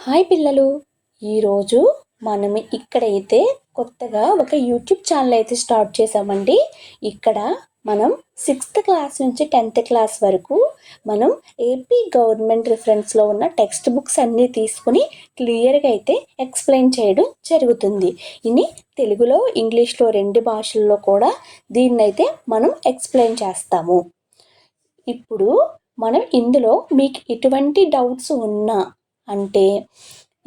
Hi పిల్లలు, ఈరోజు మనం ఇక్కడైతే కొత్తగా ఒక యూట్యూబ్ ఛానల్ అయితే స్టార్ట్ చేసామండి. ఇక్కడ మనం 6th క్లాస్ నుంచి 10th క్లాస్ వరకు మనం ఏపీ గవర్నమెంట్ రిఫరెన్స్లో ఉన్న టెక్స్ట్ బుక్స్ అన్నీ తీసుకుని క్లియర్గా అయితే ఎక్స్ప్లెయిన్ చేయడం జరుగుతుంది. ఇని తెలుగులో ఇంగ్లీష్లో 2 భాషల్లో కూడా దీన్నైతే మనం ఎక్స్ప్లెయిన్ చేస్తాము. ఇప్పుడు మనం ఇందులో మీకు ఎటువంటి డౌట్స్ ఉన్నా అంటే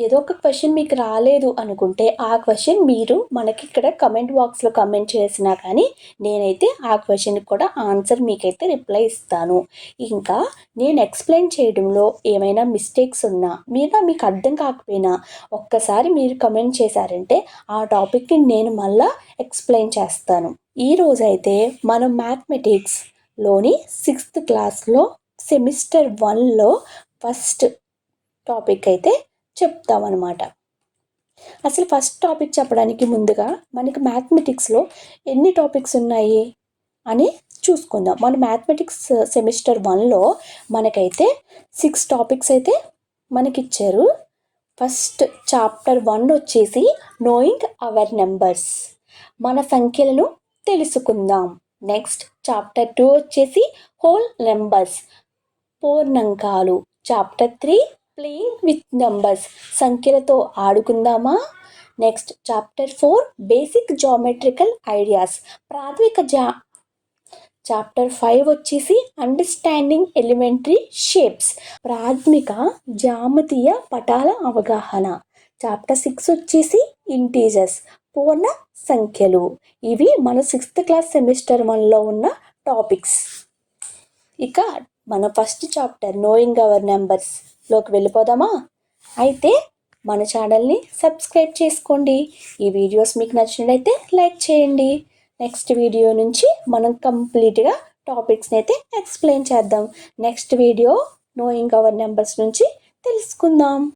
ఏదో ఒక క్వశ్చన్ మీకు రాలేదు అనుకుంటే ఆ క్వశ్చన్ మీరు మనకి ఇక్కడ కమెంట్ బాక్స్లో కమెంట్ చేసినా కానీ నేనైతే ఆ క్వశ్చన్కి కూడా ఆన్సర్ మీకైతే రిప్లై ఇస్తాను. ఇంకా నేను ఎక్స్ప్లెయిన్ చేయడంలో ఏమైనా మిస్టేక్స్ ఉన్నా మీకు అర్థం కాకపోయినా ఒక్కసారి మీరు కమెంట్ చేశారంటే ఆ టాపిక్ని నేను మళ్ళీ ఎక్స్ప్లెయిన్ చేస్తాను. ఈరోజైతే మనం మ్యాథమెటిక్స్లోని 6th క్లాస్లో సెమిస్టర్ 1లో ఫస్ట్ టాపిక్ అయితే చెప్తామన్నమాట. అసలు ఫస్ట్ టాపిక్ చెప్పడానికి ముందుగా మనకి మ్యాథమెటిక్స్లో ఎన్ని టాపిక్స్ ఉన్నాయి అని చూసుకుందాం. మన మ్యాథమెటిక్స్ సెమిస్టర్ 1లో మనకైతే 6 టాపిక్స్ అయితే మనకిచ్చారు. ఫస్ట్ చాప్టర్ 1 వచ్చేసి నోయింగ్ అవర్ నెంబర్స్, మన సంఖ్యలను తెలుసుకుందాం. నెక్స్ట్ చాప్టర్ 2 వచ్చేసి హోల్ నెంబర్స్, పూర్ణాంకాలు. చాప్టర్ 3 ప్లేయింగ్ విత్ నెంబర్స్, సంఖ్యలతో ఆడుకుందామా. Next chapter 4 basic geometrical ideas, ప్రాథమిక చాప్టర్ 5 వచ్చేసి అండర్స్టాండింగ్ ఎలిమెంటరీ షేప్స్, ప్రాథమిక జామితీయ పటాల అవగాహన. చాప్టర్ 6 వచ్చేసి ఇంటీజర్స్, పూర్ణ సంఖ్యలు. ఇవి మన 6th క్లాస్ సెమిస్టర్ 1లో ఉన్న టాపిక్స్. ఇక మన ఫస్ట్ చాప్టర్ నోయింగ్ అవర్ నెంబర్స్లోకి వెళ్ళిపోదామా. అయితే మన ఛానల్ని సబ్స్క్రైబ్ చేసుకోండి. ఈ వీడియోస్ మీకు నచ్చినట్లయితే లైక్ చేయండి. నెక్స్ట్ వీడియో నుంచి మనం కంప్లీట్గా టాపిక్స్ని అయితే ఎక్స్ప్లెయిన్ చేద్దాం. Next video knowing our numbers నుంచి తెలుసుకుందాం.